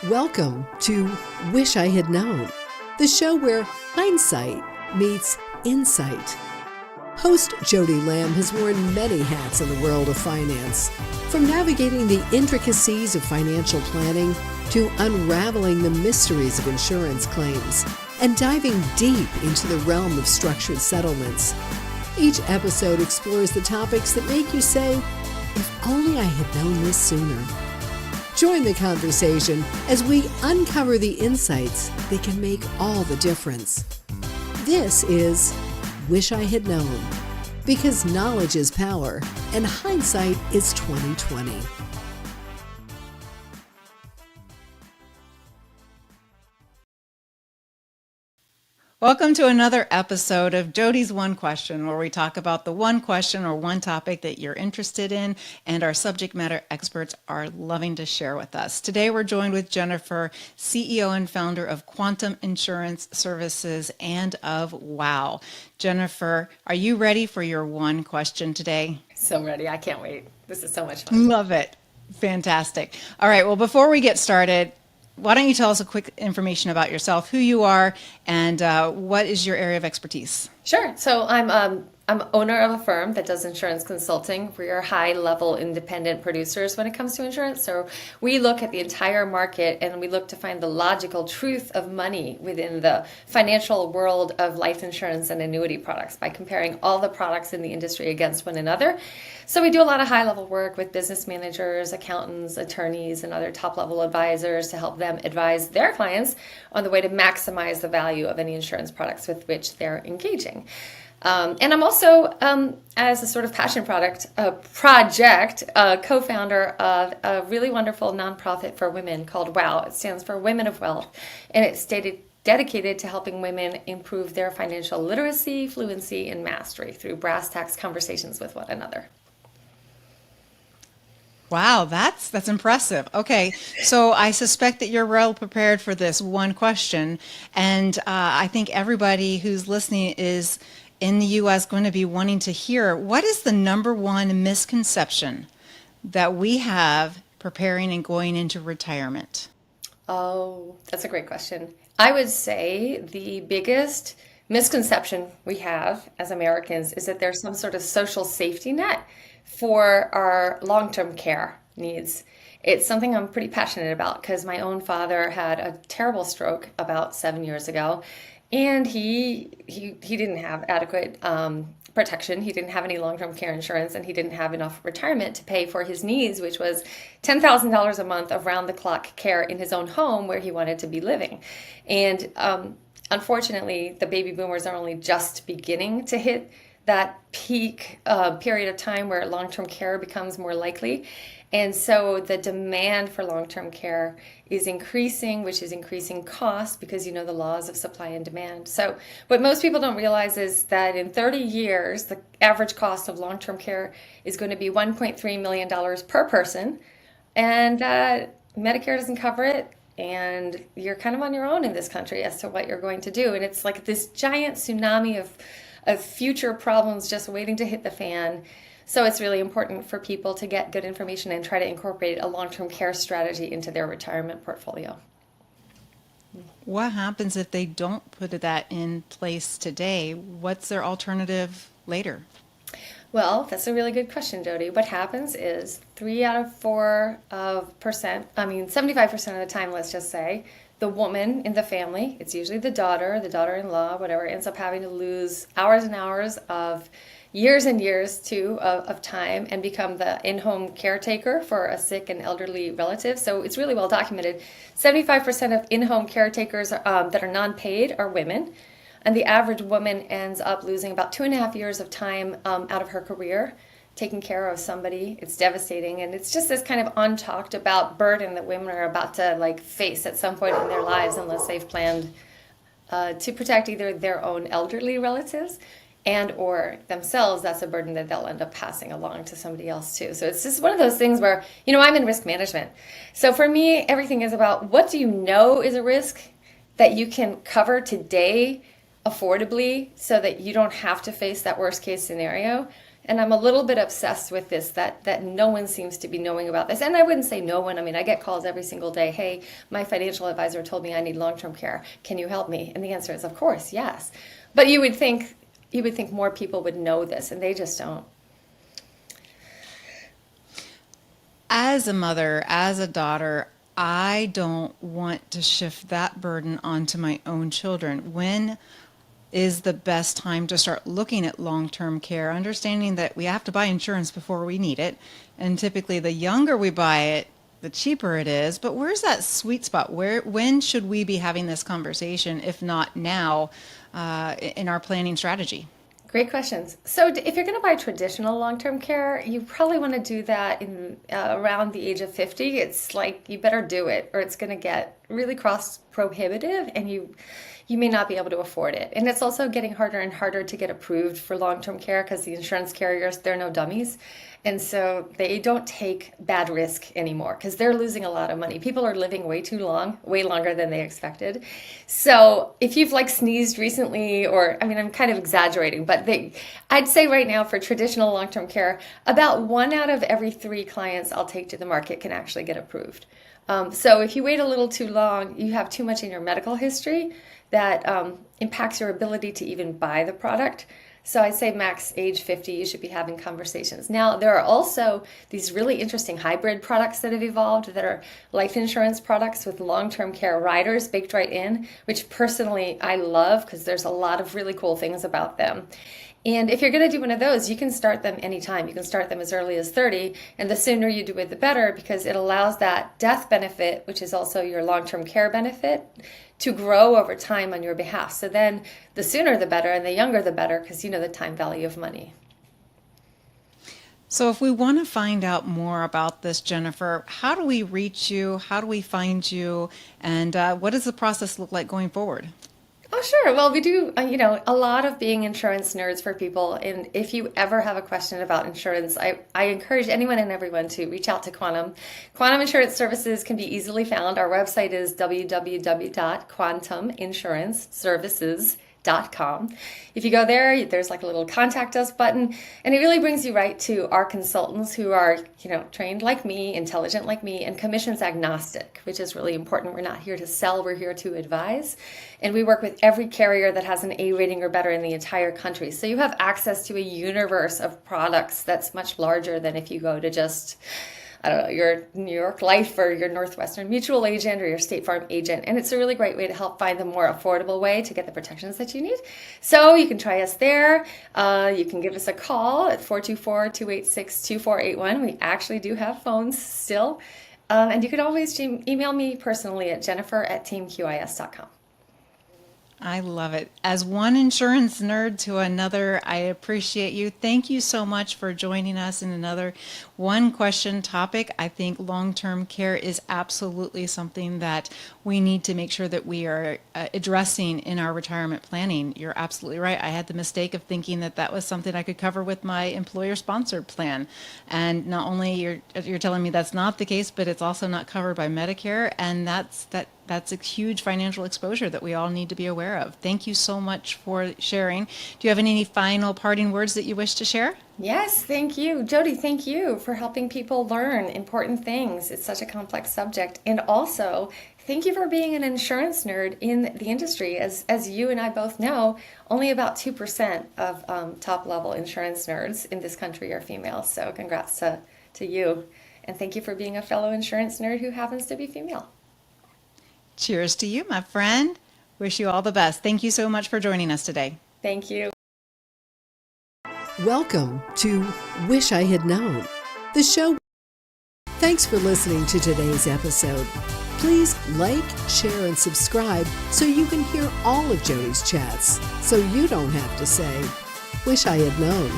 Welcome to Wish I Had Known, the show where hindsight meets insight. Host Jodie Lamb has worn many hats in the world of finance, from navigating the intricacies of financial planning to unraveling the mysteries of insurance claims and diving deep into the realm of structured settlements. Each episode explores the topics that make you say, if only I had known this sooner. Join the conversation as we uncover the insights that can make all the difference. This is Wish I Had Known, because knowledge is power and hindsight is 20/20. Welcome to another episode of Jodie's One Question, where we talk about the one question or one topic that you're interested in and our subject matter experts are loving to share with us. Today we're joined with Jennifer, CEO and founder of Quantum Insurance Services and of WOW. Jennifer, are you ready for your one question today? So ready. I can't wait. This is so much fun. Love it. Fantastic. All right. Well, before we get started, why don't you tell us a quick information about yourself, who you are, and what is your area of expertise? Sure. So I'm owner of a firm that does insurance consulting. We are high-level independent producers when it comes to insurance. So we look at the entire market and we look to find the logical truth of money within the financial world of life insurance and annuity products by comparing all the products in the industry against one another. So we do a lot of high-level work with business managers, accountants, attorneys, and other top-level advisors to help them advise their clients on the way to maximize the value of any insurance products with which they're engaging. And I'm also, as a sort of passion project, co-founder of a really wonderful nonprofit for women called WOW. It stands for Women of Wealth, and it's dedicated to helping women improve their financial literacy, fluency, and mastery through brass tacks conversations with one another. Wow, that's impressive. Okay, so I suspect that you're well prepared for this one question, and I think everybody who's listening is in the U.S. going to be wanting to hear, what is the number one misconception that we have preparing and going into retirement? Oh, that's a great question. I would say the biggest misconception we have as Americans is that there's some sort of social safety net for our long-term care needs. It's something I'm pretty passionate about because my own father had a terrible stroke about 7 years ago. And he didn't have adequate protection. He didn't have any long-term care insurance, and he didn't have enough retirement to pay for his needs, which was $10,000 a month of round-the-clock care in his own home where he wanted to be living. And unfortunately, the baby boomers are only just beginning to hit that peak period of time where long-term care becomes more likely. And so the demand for long-term care is increasing, which is increasing cost because you know the laws of supply and demand. So what most people don't realize is that in 30 years, the average cost of long-term care is going to be $1.3 million per person. And Medicare doesn't cover it. And you're kind of on your own in this country as to what you're going to do. And it's like this giant tsunami of future problems just waiting to hit the fan. So it's really important for people to get good information and try to incorporate a long-term care strategy into their retirement portfolio. What happens if they don't put that in place today? What's their alternative later? Well, that's a really good question, Jodie. What happens is 75% of the time, let's just say, the woman in the family, it's usually the daughter-in-law, whatever, ends up having to lose hours and hours of years and years too of time and become the in-home caretaker for a sick and elderly relative. So it's really well documented. 75% of in-home caretakers that are non-paid are women. And the average woman ends up losing about 2.5 years of time out of her career taking care of somebody. It's devastating. And it's just this kind of untalked about burden that women are about to face at some point in their lives unless they've planned to protect either their own elderly relatives and or themselves. That's a burden that they'll end up passing along to somebody else too. So it's just one of those things where, I'm in risk management. So for me, everything is about what do you know is a risk that you can cover today affordably so that you don't have to face that worst case scenario. And I'm a little bit obsessed with this, that no one seems to be knowing about this. And I wouldn't say no one. I mean, I get calls every single day. Hey, my financial advisor told me I need long-term care. Can you help me? And the answer is, of course, yes. But you would think more people would know this, and they just don't. As a mother, as a daughter, I don't want to shift that burden onto my own children. When is the best time to start looking at long-term care, understanding that we have to buy insurance before we need it? And typically the younger we buy it, the cheaper it is. But where's that sweet spot? When should we be having this conversation, if not now, in our planning strategy? Great questions. So if you're going to buy traditional long-term care, you probably want to do that in around the age of 50. It's like you better do it, or it's going to get really cost prohibitive, and you may not be able to afford it. And it's also getting harder and harder to get approved for long-term care because the insurance carriers, they're no dummies. And so they don't take bad risk anymore because they're losing a lot of money. People are living way too long, way longer than they expected. So if you've like sneezed recently, or I mean, I'm kind of exaggerating, but I'd say right now for traditional long-term care, about 1 out of every 3 clients I'll take to the market can actually get approved. So if you wait a little too long, you have too much in your medical history that impacts your ability to even buy the product. So I'd say max age 50, you should be having conversations. Now, there are also these really interesting hybrid products that have evolved that are life insurance products with long-term care riders baked right in, which personally I love because there's a lot of really cool things about them. And if you're going to do one of those, you can start them anytime. You can start them as early as 30, and the sooner you do it, the better, because it allows that death benefit, which is also your long-term care benefit, to grow over time on your behalf. So then the sooner the better, and the younger the better, because you know the time value of money. So if we want to find out more about this, Jennifer, how do we reach you? How do we find you? And what does the process look like going forward? Oh, sure. Well, we do, a lot of being insurance nerds for people. And if you ever have a question about insurance, I encourage anyone and everyone to reach out to Quantum. Quantum Insurance Services can be easily found. Our website is www.quantuminsuranceservices.com. If you go there, there's like a little contact us button, and it really brings you right to our consultants who are, trained like me, intelligent like me, and commissions agnostic, which is really important. We're not here to sell, we're here to advise. And we work with every carrier that has an A rating or better in the entire country. So you have access to a universe of products that's much larger than if you go to just, your New York Life or your Northwestern Mutual agent or your State Farm agent. And it's a really great way to help find the more affordable way to get the protections that you need. So you can try us there. You can give us a call at 424-286-2481. We actually do have phones still. And you can always email me personally at jennifer@teamqis.com. I love it. As one insurance nerd to another, I appreciate you. Thank you so much for joining us in another one question topic. I think long-term care is absolutely something that we need to make sure that we are addressing in our retirement planning. You're absolutely right. I had the mistake of thinking that that was something I could cover with my employer-sponsored plan. And not only you're telling me that's not the case, but it's also not covered by Medicare, and that's a huge financial exposure that we all need to be aware of. Thank you so much for sharing. Do you have any final parting words that you wish to share? Yes, thank you. Jodie, thank you for helping people learn important things. It's such a complex subject. And also, thank you for being an insurance nerd in the industry. As you and I both know, only about 2% of top-level insurance nerds in this country are female. So congrats to you. And thank you for being a fellow insurance nerd who happens to be female. Cheers to you, my friend. Wish you all the best. Thank you so much for joining us today. Thank you. Welcome to Wish I Had Known, the show. Thanks for listening to today's episode. Please like, share, and subscribe so you can hear all of Jodie's chats, so you don't have to say, Wish I Had Known.